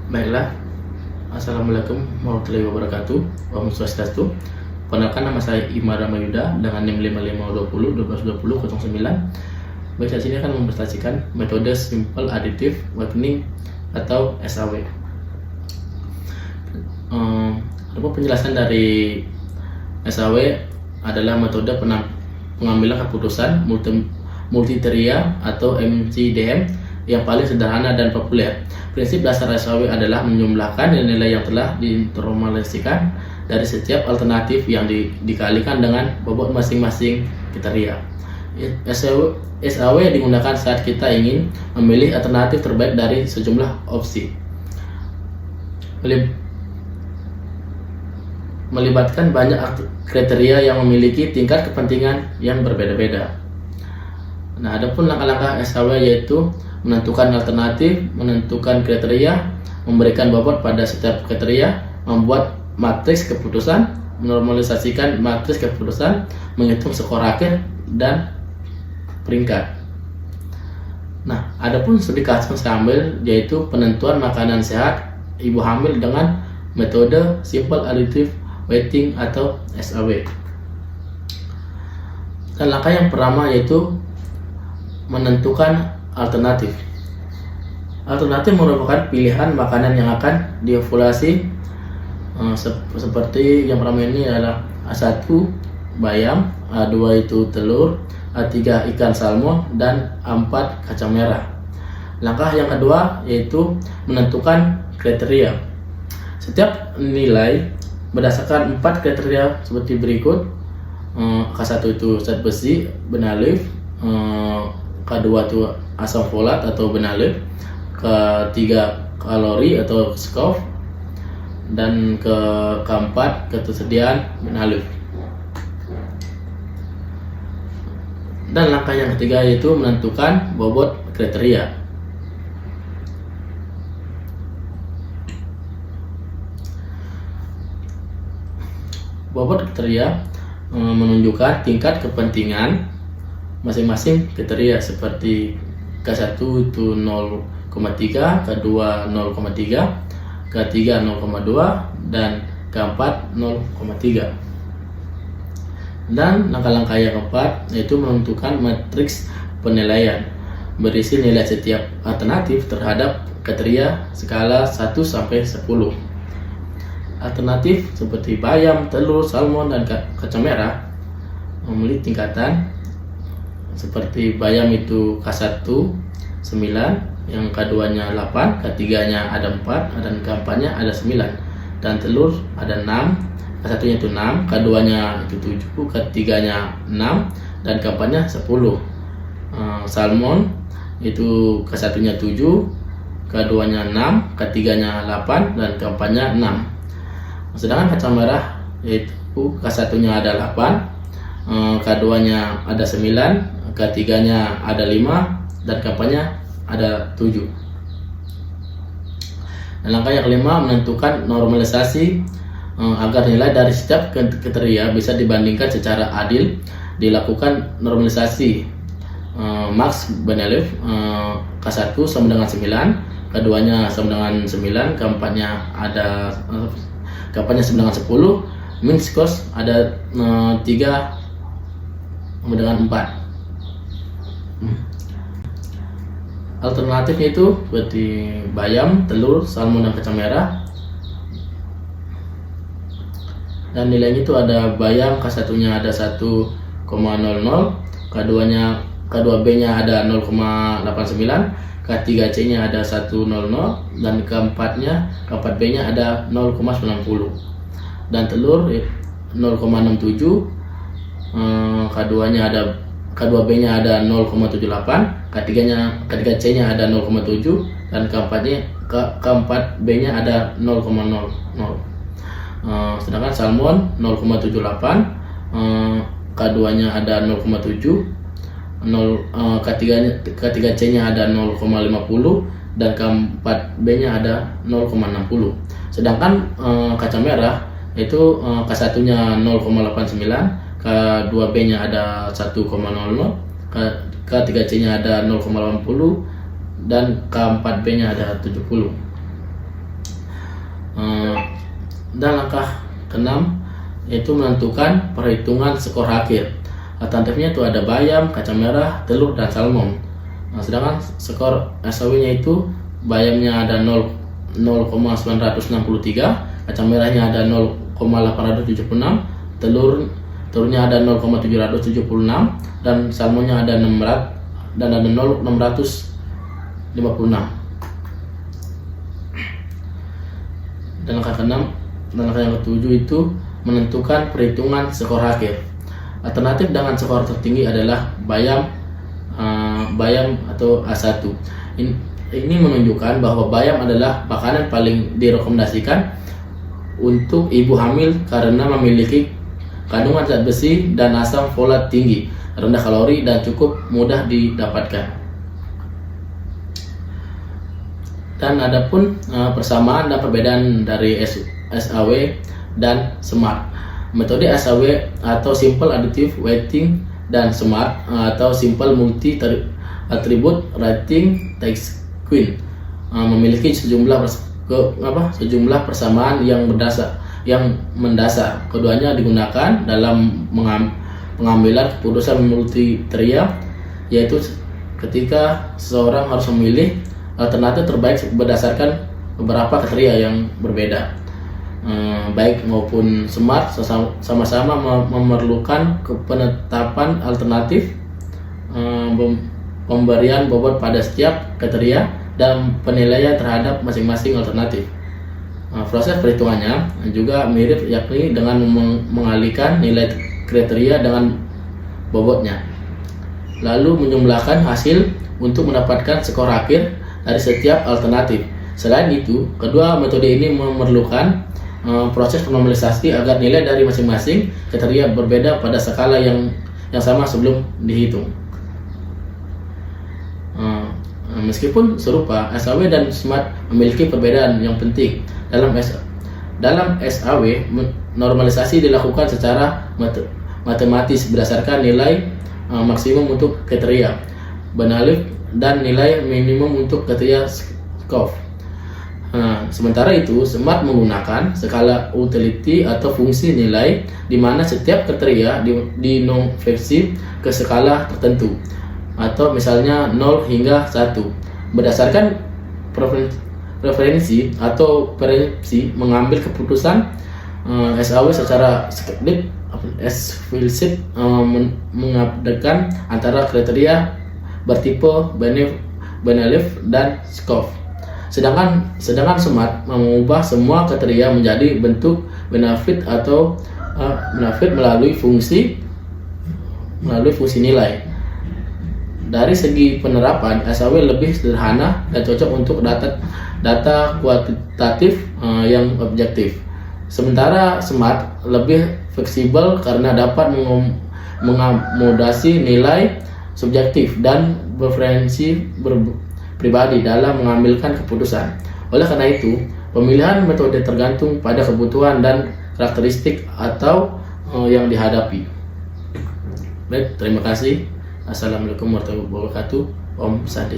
Baiklah, Assalamualaikum warahmatullahi wabarakatuh. Om Swastiastu. Perkenalkan, nama saya Imar Ramayuda dengan NIM 5520 1220 09. Baik, saya sini akan mempresentasikan metode Simple Additive Awakening atau SAW. Penjelasan dari SAW adalah metode pengambilan keputusan multiteria atau MCDM yang paling sederhana dan populer. Prinsip dasar SAW adalah menjumlahkan nilai yang telah diintermolasikan dari setiap alternatif yang dikalikan dengan bobot masing-masing kriteria. SAW digunakan saat kita ingin memilih alternatif terbaik dari sejumlah opsi. Melibatkan banyak kriteria yang memiliki tingkat kepentingan yang berbeda-beda. Nah, adapun langkah-langkah SAW yaitu menentukan alternatif, menentukan kriteria, memberikan bobot pada setiap kriteria, membuat matriks keputusan, menormalisasikan matriks keputusan, menghitung skor akhir, dan peringkat. Nah, adapun studi kasus hamil yaitu penentuan makanan sehat ibu hamil dengan metode Simple Additive Weighting atau SAW. Dan langkah yang pertama yaitu menentukan alternatif. Alternatif merupakan pilihan makanan yang akan dievaluasi seperti yang pertama ini adalah A1 bayam, A2 itu telur, A3 ikan salmon, dan A4 kacang merah. Langkah yang kedua yaitu menentukan kriteria. Setiap nilai berdasarkan 4 kriteria seperti berikut. K1 itu zat besi, benalif, K2 itu asam folat atau benalif, K3 kalori atau SCOF, dan keempat ketersediaan benalif. Dan langkah yang ketiga yaitu menentukan bobot kriteria. Bobot kriteria menunjukkan tingkat kepentingan masing-masing kriteria seperti K1 itu 0,3, K2 0,3, K3 0,2, dan K4 0,3. Dan langkah-langkah yang keempat yaitu menentukan matriks penilaian berisi nilai setiap alternatif terhadap kriteria skala 1 sampai 10. Alternatif seperti bayam, telur, salmon, dan kacang merah memiliki tingkatan seperti bayam itu K1 9, yang K2 nya 8, K3 nya ada 4, dan K4 nya ada 9, dan telur ada 6, K1 nya itu 6, K2 nya itu 7, K3 nya 6, dan K4 nya 10. Salmon itu K1 nya 7, K2 nya 6, K3 nya 8, dan K4 nya 6. Sedangkan kacang merah yaitu K1 nya ada 8, K2 nya ada 9, K3 nya ada 5, dan K4 nya ada 7. Dan langkah yang kelima menentukan normalisasi agar nilai dari setiap kriteria bisa dibandingkan secara adil. Dilakukan normalisasi max benelif, K1 sama dengan 9, K2 nya sama dengan 9, K4 nya ada K4 nya sama dengan 10, min skos ada 3 sama dengan 4. Alternatifnya itu seperti bayam, telur, salmon, dan kacang merah. Dan nilainya itu ada bayam K1 nya ada 1,00, K2B nya ada 0,89, K3C nya ada 100, dan K4B nya ada 0,90, dan telur 0,67, K2B nya ada 0,78, K3C nya ada 0,7, dan K4B nya ada 0,00. Sedangkan salmon 0,78, K2 nya ada 0,7, K3C nya ada 0,50, dan K4B nya ada 0,60. Sedangkan kacang merah itu K1 nya 0,89, K2B nya ada 1,00, K3C nya ada 0,80, dan K4B nya ada 70. Dan langkah keenam yaitu menentukan perhitungan skor akhir. Alternatifnya itu ada bayam, kacang merah, telur, dan salmon. Sedangkan skor SAW-nya itu bayamnya ada 0,963, kacang merahnya ada 0,876, telurnya ada 0,776, dan salmonnya ada 600 dan ada 0,656. Dan langkah keenam dan langkah yang ketujuh itu menentukan perhitungan skor akhir. Alternatif dengan skor tertinggi adalah bayam atau A1. Ini menunjukkan bahwa bayam adalah makanan paling direkomendasikan untuk ibu hamil karena memiliki kandungan zat besi dan asam folat tinggi, rendah kalori, dan cukup mudah didapatkan. Dan adapun persamaan dan perbedaan dari SAW dan SMART. Metode SAW atau Simple Additive Weighting dan SMART atau Simple Multi Attribute Rating Technique memiliki sejumlah persamaan yang mendasar. Keduanya digunakan dalam pengambilan keputusan multitria, yaitu ketika seseorang harus memilih alternatif terbaik berdasarkan beberapa kriteria yang berbeda. Baik maupun SMART sama-sama memerlukan penetapan alternatif, pemberian bobot pada setiap kriteria, dan penilaian terhadap masing-masing alternatif. Proses perhitungannya juga mirip, yakni dengan mengalihkan nilai kriteria dengan bobotnya, lalu menjumlahkan hasil untuk mendapatkan skor akhir dari setiap alternatif. Selain itu, kedua metode ini memerlukan proses normalisasi agar nilai dari masing-masing kriteria berbeda pada skala yang sama sebelum dihitung. Meskipun serupa, SAW dan SMART memiliki perbedaan yang penting. Dalam SAW, normalisasi dilakukan secara matematis berdasarkan nilai maksimum untuk kriteria Banalif dan nilai minimum untuk kriteria Skov. Sementara itu, SMART menggunakan skala utility atau fungsi nilai, di mana setiap kriteria dikonversi ke skala tertentu, atau misalnya 0 hingga 1, berdasarkan preferensi atau preferensi mengambil keputusan. SAW secara eksplisif mengabaikan antara kriteria bertipe Banalif dan Skov. Sedangkan SMART mengubah semua kriteria menjadi bentuk benefit atau benefit melalui fungsi nilai. Dari segi penerapan, SAW lebih sederhana dan cocok untuk data kuantitatif yang objektif. Sementara SMART lebih fleksibel karena dapat mengakomodasi nilai subjektif dan preferensi pribadi dalam mengambilkan keputusan. Oleh karena itu, pemilihan metode tergantung pada kebutuhan dan karakteristik atau yang dihadapi. Baik, terima kasih. Assalamualaikum warahmatullahi wabarakatuh. Om Santi.